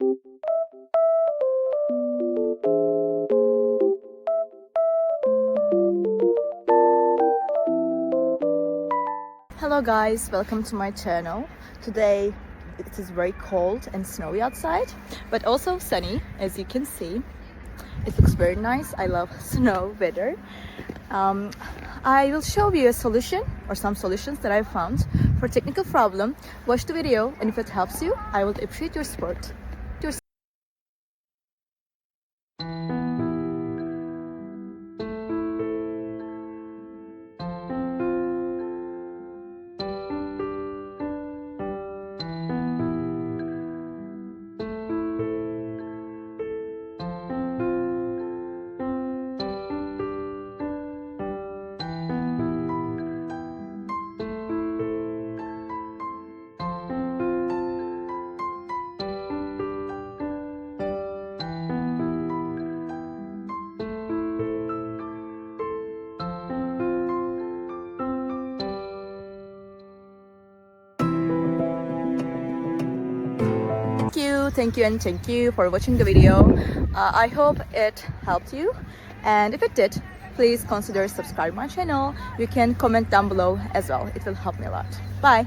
Hello guys, welcome to my channel. Today it is very cold and snowy outside, but also sunny, as you can see. It looks very nice. I love snow weather. I will show you a solution or some solutions that I found for technical problem. Watch the video, and if it helps you, I would appreciate your support. Thank you for watching the video. I hope it helped you, and if it did, please consider subscribing my channel. You can comment down below as well. It will help me a lot. Bye.